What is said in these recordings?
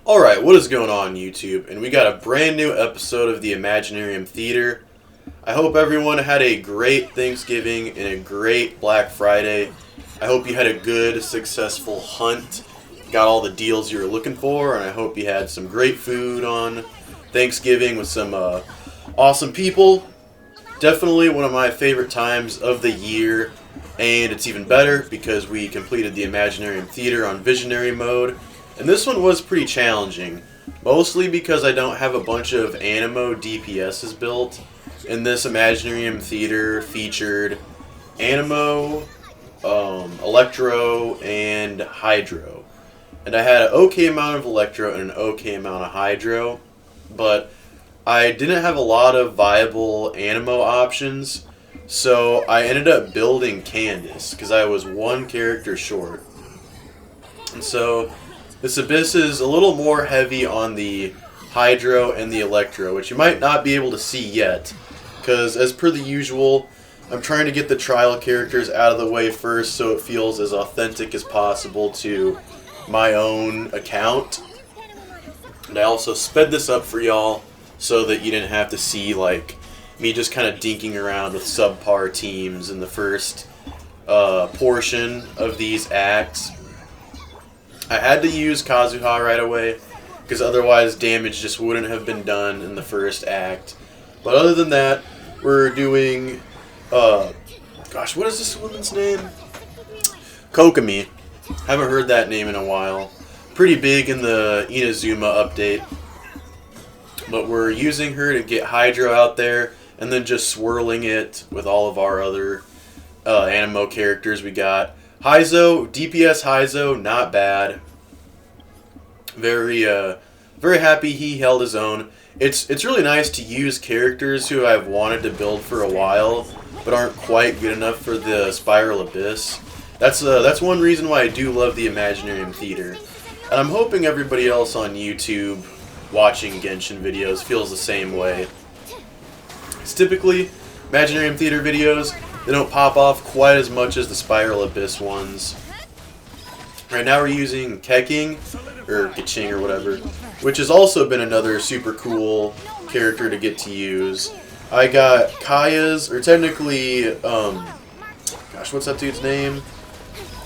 Alright, what is going on YouTube? And we got a brand new episode of the Imaginarium Theater. I hope everyone had a great Thanksgiving and a great Black Friday. I hope you had a good, successful hunt, got all the deals you were looking for, and I hope you had some great food on Thanksgiving with some awesome people. Definitely one of my favorite times of the year, and it's even better because we completed the Imaginarium Theater on Visionary mode. And this one was pretty challenging, mostly because I don't have a bunch of Animo DPSs built. And this Imaginarium Theater featured Animo, Electro, and Hydro. And I had an okay amount of Electro and an okay amount of Hydro, but I didn't have a lot of viable Animo options, so I ended up building Candace, because I was one character short. And so this Abyss is a little more heavy on the Hydro and the Electro, which you might not be able to see yet, because as per the usual, I'm trying to get the trial characters out of the way first so it feels as authentic as possible to my own account. And I also sped this up for y'all so that you didn't have to see like me just kind of dinking around with subpar teams in the first portion of these acts. I had to use Kazuha right away, because otherwise damage just wouldn't have been done in the first act. But other than that, we're doing, gosh, what is this woman's name? Kokomi. Haven't heard that name in a while. Pretty big in the Inazuma update. But we're using her to get Hydro out there, and then just swirling it with all of our other Animo characters we got. Heizo, DPS Heizo, not bad. Very happy he held his own. It's really nice to use characters who I've wanted to build for a while, but aren't quite good enough for the Spiral Abyss. That's one reason why I do love the Imaginarium Theater. And I'm hoping everybody else on YouTube watching Genshin videos feels the same way. It's typically Imaginarium Theater videos, they don't pop off quite as much as the Spiral Abyss ones. Right now we're using Keking, or Kaching or whatever, which has also been another super cool character to get to use. I got Kaya's, or technically, gosh, what's that dude's name?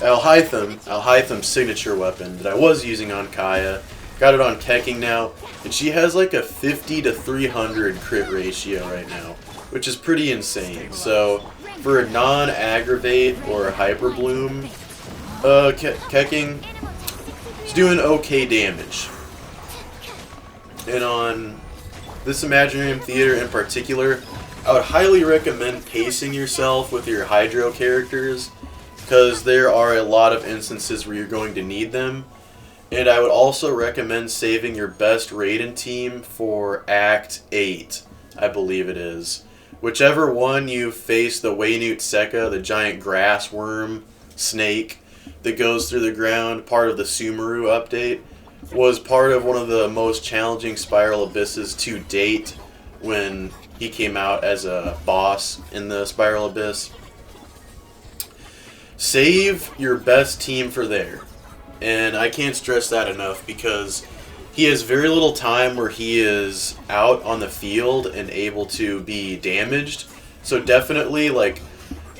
Alhaitham's signature weapon that I was using on Kaya. Got it on Keking now, and she has like a 50 to 300 crit ratio right now, which is pretty insane. So for a non-aggravate or a hyper bloom, Keking is doing okay damage. And on this Imaginarium Theater in particular, I would highly recommend pacing yourself with your Hydro characters, because there are a lot of instances where you're going to need them. And I would also recommend saving your best Raiden team for Act 8, I believe it is. Whichever one you face the Waynute Sekka, the giant grass worm snake that goes through the ground, part of the Sumeru update, was part of one of the most challenging Spiral Abysses to date when he came out as a boss in the Spiral Abyss. Save your best team for there. And I can't stress that enough, because he has very little time where he is out on the field and able to be damaged. So definitely, like,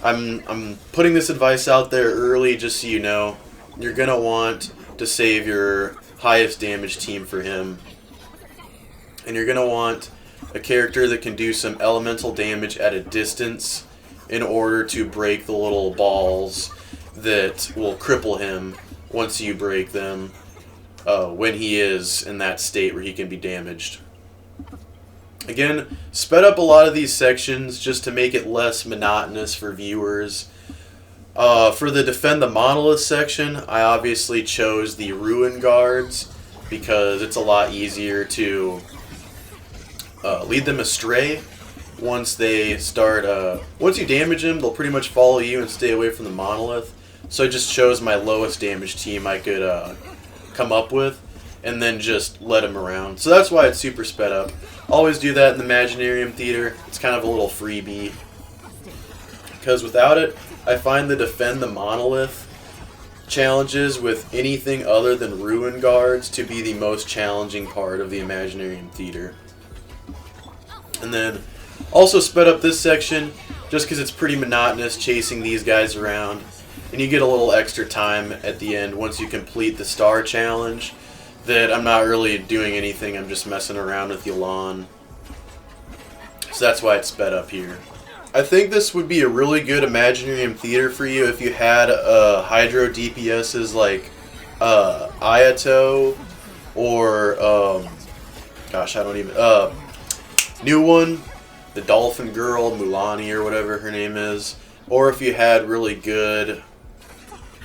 I'm putting this advice out there early just so you know. You're going to want to save your highest damage team for him. And you're going to want a character that can do some elemental damage at a distance in order to break the little balls that will cripple him once you break them, when he is in that state where he can be damaged. Again, sped up a lot of these sections just to make it less monotonous for viewers. For the Defend the Monolith section, I obviously chose the Ruin Guards, because it's a lot easier to lead them astray. Once they start, once you damage them, they'll pretty much follow you and stay away from the Monolith. So I just chose my lowest damage team I could come up with, and then just let him around. So that's why it's super sped up. Always do that in the Imaginarium Theater. It's kind of a little freebie, because without it, I find the Defend the Monolith challenges with anything other than ruin guards to be the most challenging part of the Imaginarium Theater. And then also sped up this section just because it's pretty monotonous chasing these guys around. And you get a little extra time at the end once you complete the star challenge that I'm not really doing anything, I'm just messing around with Yolan. So that's why it's sped up here. I think this would be a really good Imaginarium Theater for you if you had Hydro DPSs like Ayato or gosh, I don't even new one, the Dolphin Girl, Mulani or whatever her name is, or if you had really good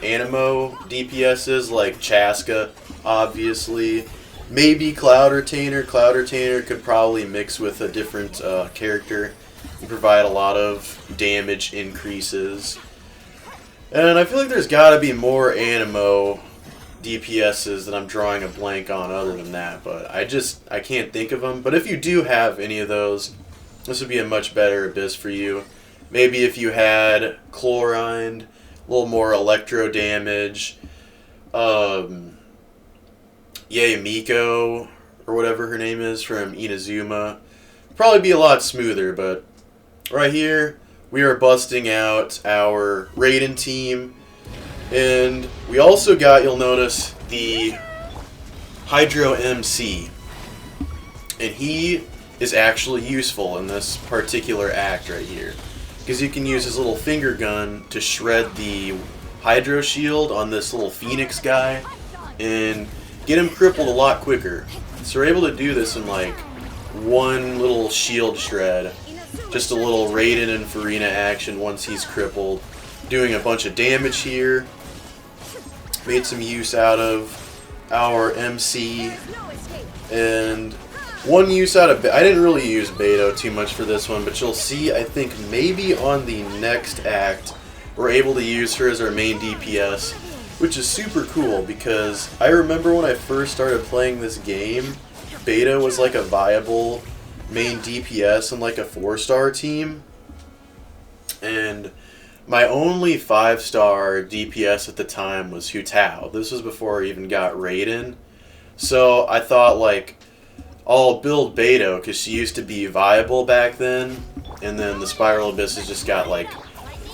Animo DPSs like Chaska, obviously. Maybe Cloud Retainer. Cloud Retainer could probably mix with a different character and provide a lot of damage increases. And I feel like there's got to be more Animo DPSs that I'm drawing a blank on other than that, but I can't think of them. But if you do have any of those, this would be a much better Abyss for you. Maybe if you had Chlorine, a little more electro damage, Miko, or whatever her name is from Inazuma. Probably be a lot smoother, but right here, we are busting out our Raiden team. And we also got, you'll notice, the Hydro MC. And he is actually useful in this particular act right here, because you can use his little finger gun to shred the Hydro Shield on this little Phoenix guy and get him crippled a lot quicker. So we're able to do this in like one little shield shred. Just a little Raiden and Farina action once he's crippled. Doing a bunch of damage here. Made some use out of our MC. And one use out of... I didn't really use Beto too much for this one, but you'll see, I think maybe on the next act, we're able to use her as our main DPS, which is super cool because I remember when I first started playing this game, Beto was like a viable main DPS in like a 4-star team. And my only 5-star DPS at the time was Hu Tao. This was before I even got Raiden. So I thought like, I'll build Beto because she used to be viable back then. And then the Spiral Abysses just got like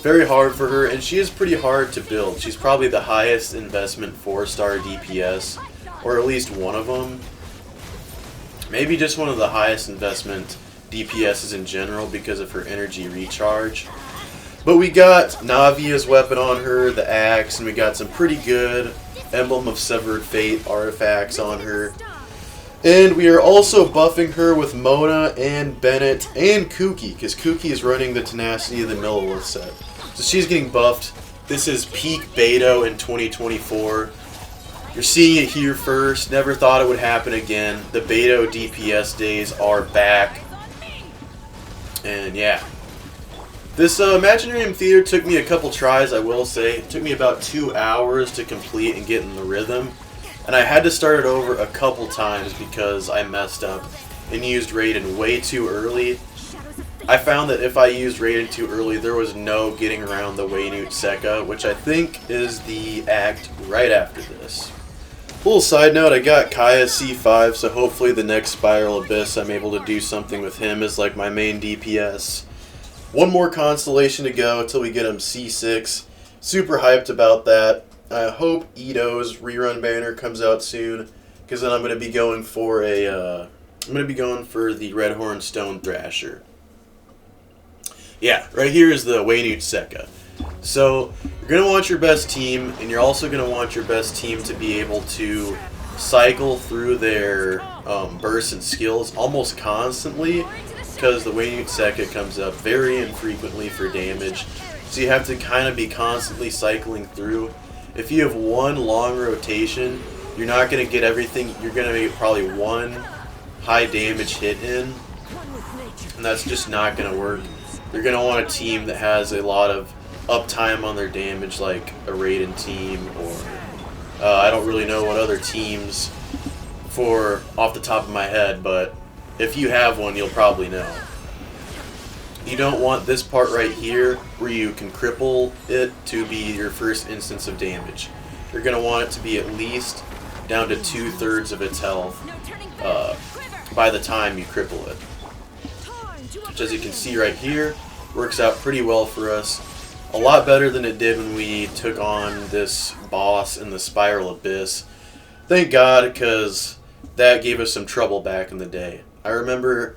very hard for her, and she is pretty hard to build. She's probably the highest investment 4-star DPS, or at least one of them. Maybe just one of the highest investment DPSs in general because of her energy recharge. But we got Navia's weapon on her, the axe, and we got some pretty good Emblem of Severed Fate artifacts on her. And we are also buffing her with Mona and Bennett and Kuki, because Kuki is running the Tenacity of the Millilith set. So she's getting buffed. This is peak Beto in 2024. You're seeing it here first. Never thought it would happen again. The Beto DPS days are back. And yeah. This Imaginarium Theater took me a couple tries, I will say. It took me about 2 hours to complete and get in the rhythm. And I had to start it over a couple times because I messed up and used Raiden way too early. I found that if I used Raiden too early, there was no getting around the VIII Sekka, which I think is the act right after this. Little side note, I got Kaya C5, so hopefully the next Spiral Abyss I'm able to do something with him as like my main DPS. One more constellation to go until we get him C6. Super hyped about that. I hope Ito's rerun banner comes out soon, because then I'm going to be going for the Redhorn Stone Thrasher. Yeah, right here is the VIII Sekka. So you're going to want your best team, and you're also going to want your best team to be able to cycle through their bursts and skills almost constantly, because the VIII Sekka comes up very infrequently for damage. So you have to kind of be constantly cycling through. If you have one long rotation, you're not going to get everything. You're going to make probably one high damage hit in, and that's just not going to work. You're going to want a team that has a lot of uptime on their damage, like a Raiden team, or I don't really know what other teams for off the top of my head, but if you have one, you'll probably know. You don't want this part right here where you can cripple it to be your first instance of damage. you're going to want it to be at least down to 2/3 of its health by the time you cripple it. Which, as you can see right here, works out pretty well for us. A lot better than it did when we took on this boss in the Spiral Abyss. Thank God, because that gave us some trouble back in the day. I remember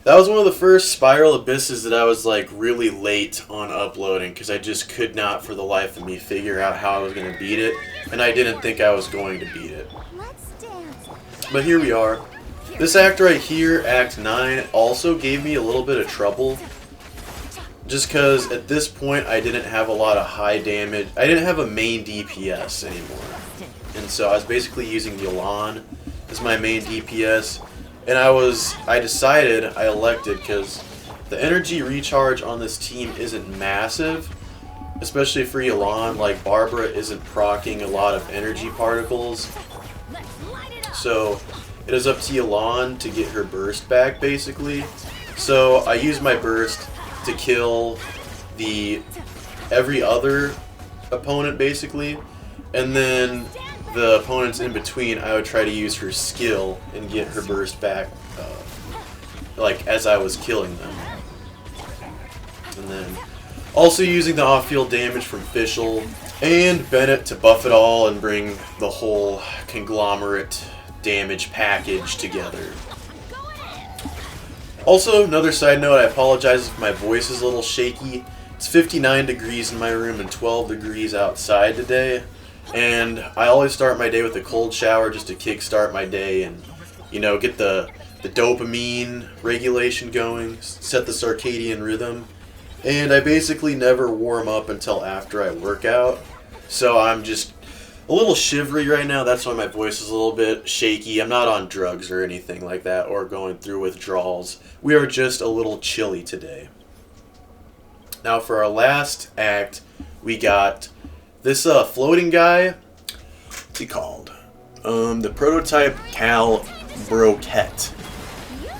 that was one of the first Spiral Abysses that I was like really late on uploading because I just could not for the life of me figure out how I was going to beat it, and I didn't think I was going to beat it. But here we are. This act right here, Act 9, also gave me a little bit of trouble just because at this point I didn't have a lot of high damage. I didn't have a main DPS anymore. And so I was basically using Yelan as my main DPS. And I elected, because the energy recharge on this team isn't massive, especially for Yelan. Like, Barbara isn't proccing a lot of energy particles. So it is up to Yelan to get her burst back, basically. So I use my burst to kill every other opponent, basically. And then the opponents in between, I would try to use her skill and get her burst back, like, as I was killing them. And then also using the off-field damage from Fischl and Bennett to buff it all and bring the whole conglomerate damage package together. Also, another side note, I apologize if my voice is a little shaky. It's 59 degrees in my room and 12 degrees outside today. And I always start my day with a cold shower just to kickstart my day and, you know, get the dopamine regulation going, set the circadian rhythm. And I basically never warm up until after I work out. So I'm just a little shivery right now. That's why my voice is a little bit shaky. I'm not on drugs or anything like that or going through withdrawals. We are just a little chilly today. Now for our last act, we got this floating guy. What's he called? The prototype Cal Broquette.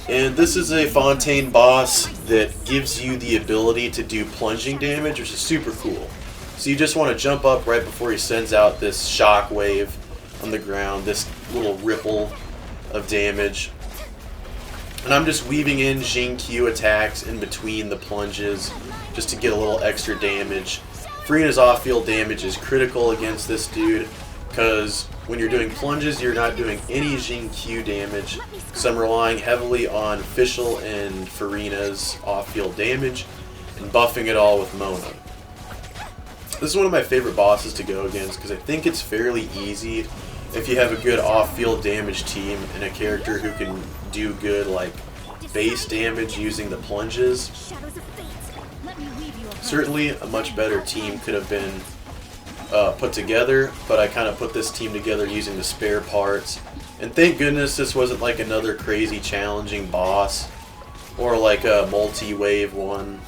And this is a Fontaine boss that gives you the ability to do plunging damage, which is super cool. So you just want to jump up right before he sends out this shock wave on the ground, this little ripple of damage. And I'm just weaving in Jing-Q attacks in between the plunges just to get a little extra damage. Furina's off-field damage is critical against this dude because when you're doing plunges, you're not doing any Jing-Q damage. So I'm relying heavily on Fischl and Furina's off-field damage and buffing it all with Mona. This is one of my favorite bosses to go against because I think it's fairly easy if you have a good off-field damage team and a character who can do good like base damage using the plunges. Certainly a much better team could have been put together, but I kind of put this team together using the spare parts. And thank goodness this wasn't like another crazy challenging boss or like a multi-wave one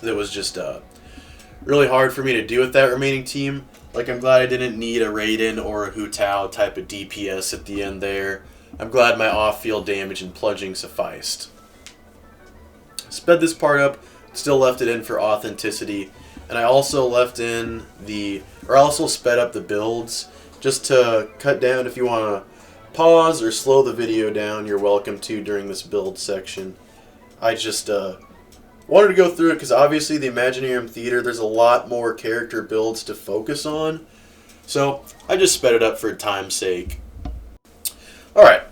that was just really hard for me to do with that remaining team. Like, I'm glad I didn't need a Raiden or a Hu Tao type of DPS at the end there. I'm glad my off-field damage and plunging sufficed. Sped this part up, still left it in for authenticity, and I also sped up the builds just to cut down. If you want to pause or slow the video down, you're welcome to during this build section. I just wanted to go through it because obviously the Imaginarium Theater, there's a lot more character builds to focus on. So I just sped it up for time's sake. Alright,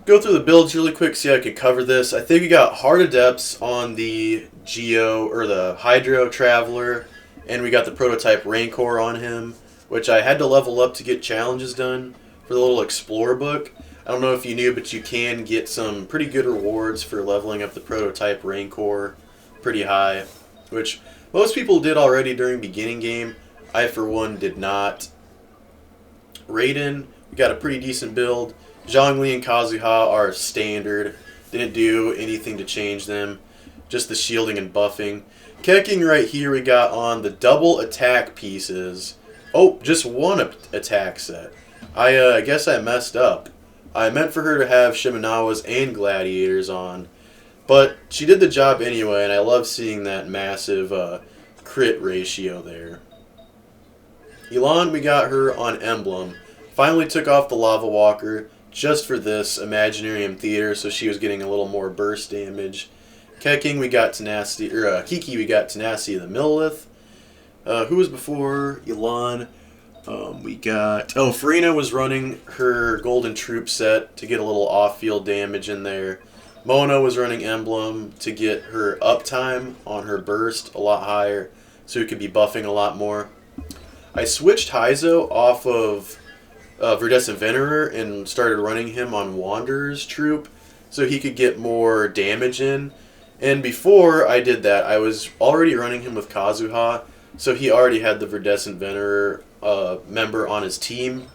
go through the builds really quick, see how I can cover this. I think we got Heart of Depths on the the Hydro Traveler, and we got the prototype Rancor on him, which I had to level up to get challenges done for the little Explore book. I don't know if you knew, but you can get some pretty good rewards for leveling up the prototype Rancor pretty high, which most people did already during beginning game. I, for one, did not. Raiden, we got a pretty decent build. Zhongli and Kazuha are standard. Didn't do anything to change them. Just the shielding and buffing. Keqing right here we got on the double attack pieces. Oh, just one attack set. I guess I messed up. I meant for her to have Shimenawas and Gladiators on. But she did the job anyway, and I love seeing that massive crit ratio there. Elan, we got her on Emblem. Finally took off the Lava Walker just for this Imaginarium Theater, so she was getting a little more burst damage. Keking, we got Tenacity, or Kiki, we got Tenacity of the Millilith. Who was before Elan? Farina was running her Golden Troop set to get a little off-field damage in there. Mona was running Emblem to get her uptime on her burst a lot higher, so it could be buffing a lot more. I switched Heizo off of Verdescent Venerer and started running him on Wanderer's Troop so he could get more damage in. And before I did that, I was already running him with Kazuha, so he already had the Verdescent Venerer member on his team.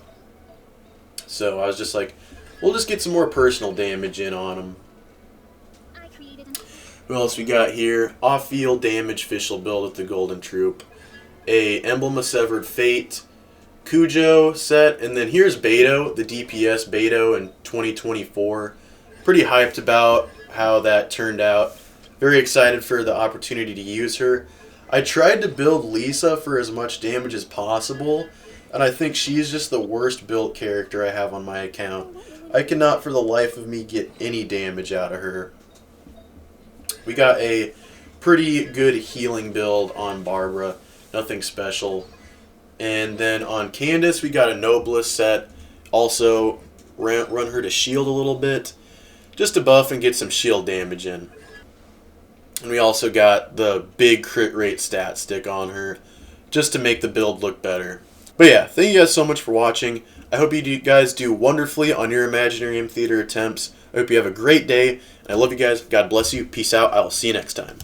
So I was just like, we'll just get some more personal damage in on him. Who else we got here? Off-field damage official build with the Golden Troop. A Emblem of Severed Fate Cujo set, and then here's Beto, the DPS Beto in 2024. Pretty hyped about how that turned out. Very excited for the opportunity to use her. I tried to build Lisa for as much damage as possible, and I think she's just the worst built character I have on my account. I cannot for the life of me get any damage out of her. We got a pretty good healing build on Barbara. Nothing special. And then on Candace, we got a Noblest set. Also, run her to shield a little bit, just to buff and get some shield damage in. And we also got the big crit rate stat stick on her, just to make the build look better. But yeah, thank you guys so much for watching. I hope you guys do wonderfully on your Imaginarium Theater attempts. I hope you have a great day. And I love you guys. God bless you. Peace out. I will see you next time.